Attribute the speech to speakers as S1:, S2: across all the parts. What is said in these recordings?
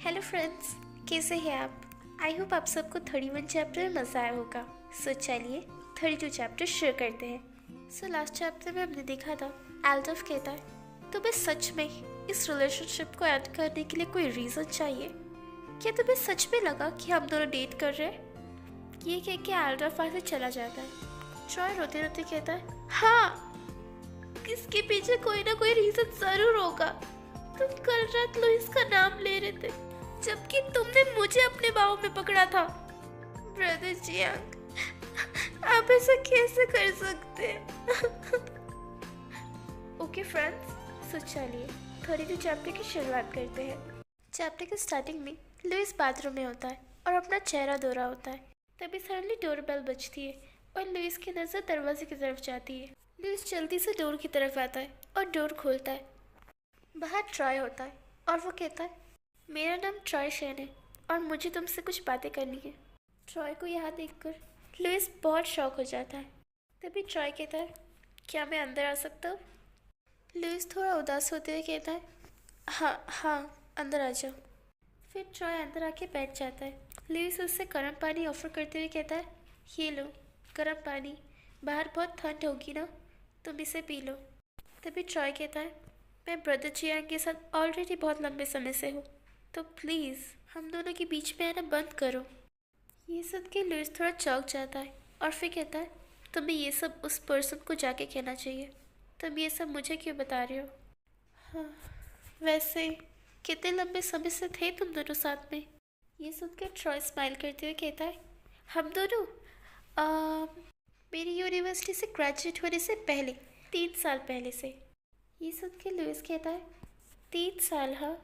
S1: Hello friends, कैसे हैं आप? आई होप आप सबको 31 चैप्टर में मज़ा आया होगा। सो चलिए 32 चैप्टर शुरू करते हैं। सो लास्ट चैप्टर में हमने देखा था एल्डफ कहता है तुम्हें सच में इस रिलेशनशिप को ऐड करने के लिए कोई रीज़न चाहिए? क्या तुम्हें सच में लगा कि हम दोनों डेट कर रहे हैं? ये कह के एल्डफ वहाँ से चला जाता है। ट्रॉय रोते रोते कहता है हाँ, इसके पीछे कोई ना कोई रीज़न ज़रूर होगा। तुम कल रात लुइस का नाम ले रहे थे जबकि तुमने मुझे अपने बाहों में पकड़ा था। ब्रदर जियांग, आप ऐसा कैसे कर सकते हैं? ओके फ्रेंड्स, सो चलिए 32 चैप्टर की शुरुआत करते हैं। चैप्टर के स्टार्टिंग में लुइस बाथरूम में होता है और अपना चेहरा धो रहा होता है। तभी सडनली डोरबेल बजती है और लुइस की नज़र दरवाजे की तरफ जाती है। लुइस जल्दी से डोर की तरफ आता है और डोर खोलता है। बाहर ट्रॉय होता है और वो कहता है मेरा नाम ट्रॉय शेन है और मुझे तुमसे कुछ बातें करनी है। ट्रॉय को यहाँ देखकर लुइस बहुत शॉक हो जाता है। तभी ट्रॉय कहता है क्या मैं अंदर आ सकता हूँ? लुइस थोड़ा उदास होते हुए कहता है हाँ हाँ, अंदर आ जाओ। फिर ट्रॉय अंदर आके बैठ जाता है। लुइस उससे गर्म पानी ऑफर करते हुए कहता है ये लो गर्म पानी, बाहर बहुत ठंड होगी ना, तुम इसे पी लो। तभी ट्रॉय कहता है मैं ब्रदर जियांग के साथ ऑलरेडी बहुत लंबे समय से हूँ, तो प्लीज़ हम दोनों के बीच में आना बंद करो। ये सुन के लुइस थोड़ा चौंक जाता है और फिर कहता है तुम्हें ये सब उस पर्सन को जाके कहना चाहिए, तुम ये सब मुझे क्यों बता रहे हो? हाँ, वैसे कितने लंबे समय से थे तुम दोनों साथ में? ये सुन के ट्रॉय स्माइल करते हुए कहता है हम दोनों मेरी यूनिवर्सिटी से ग्रेजुएट होने से पहले 3 साल पहले से। ये सुन के लुइस कहता है 3 साल? हाँ,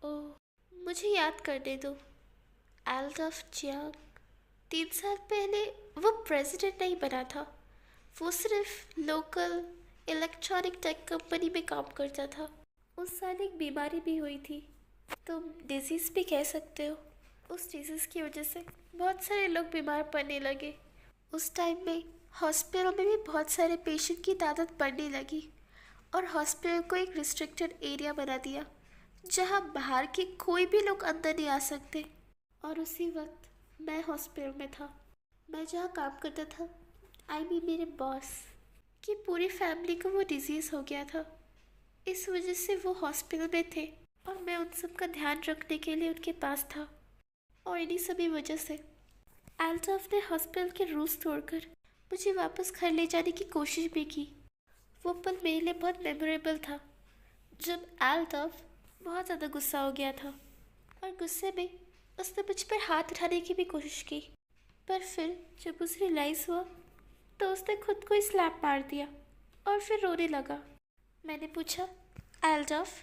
S1: ओह मुझे याद करने दो। एल्डफ जियांग 3 साल पहले वो प्रेसिडेंट नहीं बना था, वो सिर्फ लोकल इलेक्ट्रॉनिक टेक कंपनी में काम करता था। उस साल एक बीमारी भी हुई थी, तुम डिजीज़ भी कह सकते हो। उस डिजीज़ की वजह से बहुत सारे लोग बीमार पड़ने लगे। उस टाइम में हॉस्पिटल में भी बहुत सारे पेशेंट की तादाद बढ़ने लगी और हॉस्पिटल को एक रिस्ट्रिक्टेड एरिया बना दिया जहाँ बाहर के कोई भी लोग अंदर नहीं आ सकते। और उसी वक्त मैं हॉस्पिटल में था। मैं जहाँ काम करता था, आई मीन मेरे बॉस की पूरी फैमिली को वो डिजीज़ हो गया था। इस वजह से वो हॉस्पिटल में थे और मैं उन सब का ध्यान रखने के लिए उनके पास था। और इन्हीं सभी वजह से एल्डफ ने हॉस्पिटल के रूल्स तोड़कर मुझे वापस घर ले जाने की कोशिश भी की। वो पल मेरे लिए बहुत मेमोरेबल था जब एल्डफ बहुत ज़्यादा गुस्सा हो गया था और गुस्से में उसने मुझ पर हाथ उठाने की भी कोशिश की, पर फिर जब उसे रियलाइज़ हुआ तो उसने खुद को ही स्लैप मार दिया और फिर रोने लगा। मैंने पूछा एल्डफ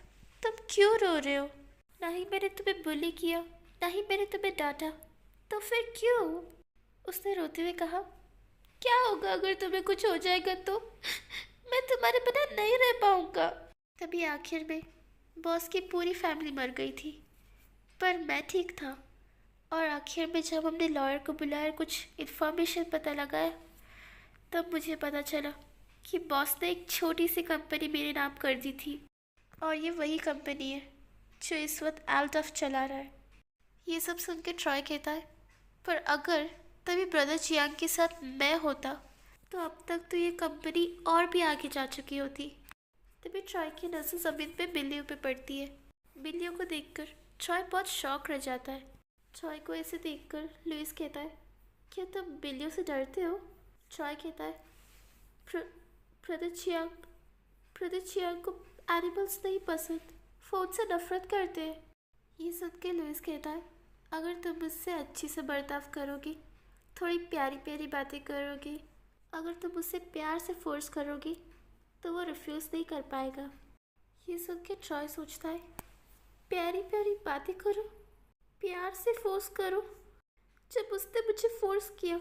S1: तुम क्यों रो रहे हो? ना ही मैंने तुम्हें बुली किया, ना ही मैंने तुम्हें डांटा, तो फिर क्यों? उसने रोते हुए कहा क्या होगा अगर तुम्हें कुछ हो जाएगा तो? मैं तुम्हारे बिना नहीं रह पाऊंगा। तभी आखिर में बॉस की पूरी फैमिली मर गई थी, पर मैं ठीक था। और आखिर में जब हमने लॉयर को बुलाया कुछ इन्फॉर्मेशन पता लगाया, तब मुझे पता चला कि बॉस ने एक छोटी सी कंपनी मेरे नाम कर दी थी और ये वही कंपनी है जो इस वक्त एल्डफ चला रहा है। ये सब सुन के ट्रॉय कहता है पर अगर तभी ब्रदर जियांग के साथ मैं होता तो अब तक तो ये कंपनी और भी आगे जा चुकी होती। तभी ट्रॉय की नज़र ज़मीन पे बिल्लियों पे पड़ती है। बिल्लियों को देखकर ट्रॉय बहुत शॉक रह जाता है। ट्रॉय को ऐसे देखकर लुइस कहता है क्या तुम बिल्लियों से डरते हो? ट्रॉय कहता है ब्रदर जियांग को एनिमल्स नहीं पसंद, वो उनसे नफरत करते हैं। ये सुन के लुइस कहता है अगर तुम मुझसे अच्छी से बर्ताव करोगी, थोड़ी प्यारी प्यारी बातें करोगी, अगर तुम उसे प्यार से फोर्स करोगी तो वो रिफ्यूज़ नहीं कर पाएगा। ये सुन के ट्रॉय सोचता है प्यारी प्यारी बातें करो, प्यार से फोर्स करो। जब उसने मुझे फोर्स किया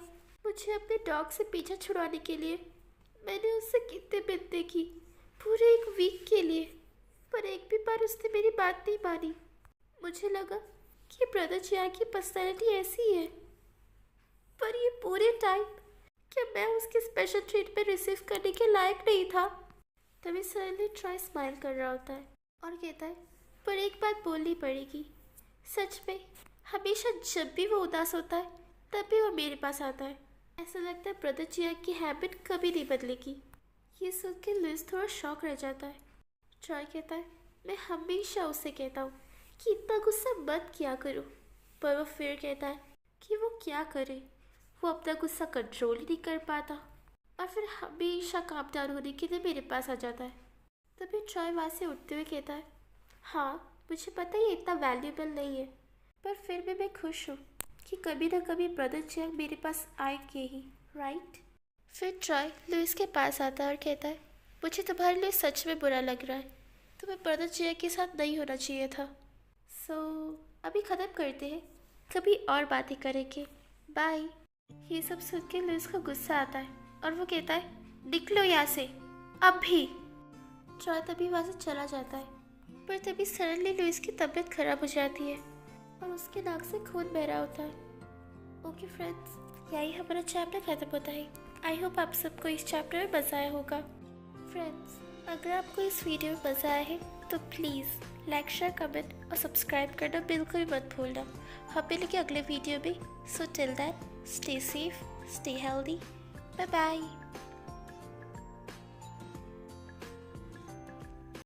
S1: मुझे अपने डॉग से पीछा छुड़ाने के लिए, मैंने उससे कितने मिन्नतें की पूरे एक वीक के लिए, पर एक भी बार उसने मेरी बात नहीं मानी। मुझे लगा कि ब्रदर जियांग की पर्सनैलिटी ऐसी है, पर ये पूरे टाइम क्या मैं उसके स्पेशल ट्रीटमेंट रिसीव करने के लायक नहीं था? तभी सडनली ट्रॉय स्माइल कर रहा होता है और कहता है पर एक बात बोलनी पड़ेगी, सच में हमेशा जब भी वो उदास होता है तब भी वो मेरे पास आता है। ऐसा लगता है ब्रदर चिराग की हैबिट कभी नहीं बदलेगी। ये सुन के लुइस थोड़ा शॉक रह जाता है। ट्रॉय कहता है, मैं हमेशा उसे कहता हूँ कि इतना गुस्सा मत किया करो, पर वो फिर कहता है कि वो क्या करे, वो अपना गुस्सा कंट्रोल ही नहीं कर पाता और फिर हमेशा काम डाउन होने के लिए मेरे पास आ जाता है। तभी ट्रॉय वहाँ से उठते हुए कहता है, हाँ मुझे पता है ये इतना वैल्यूबल नहीं है, पर फिर भी मैं खुश हूँ कि कभी ना कभी ब्रदर चिराग मेरे पास आएंगे ही, राइट। फिर ट्रॉय लुइस के पास आता है और कहता है, मुझे तुम्हारे लिए सच में बुरा लग रहा है, तुम्हें ब्रदर चिराग के साथ नहीं होना चाहिए था। अभी ख़त्म करते हैं, कभी और बातें करेंगे, बाय। ये सब सुन के लुइस को गुस्सा आता है और वो कहता है, निकलो यहाँ से अभी। ट्रॉय तभी वहाँ से चला जाता है, पर तभी सडनली लुइस की तबीयत खराब हो जाती है और उसके नाक से खून बह रहा होता है। ओके फ्रेंड्स, यही हमारा चैप्टर खत्म होता है। आई होप आप सबको इस चैप्टर में मज़ा आया होगा। फ्रेंड्स, अगर आपको इस वीडियो में मज़ा आया है तो प्लीज़ लाइक, शेयर, कमेंट और सब्सक्राइब करना बिल्कुल मत भूलना। हम मिलेंगे अगले वीडियो में। So till that, stay safe, stay healthy, bye bye.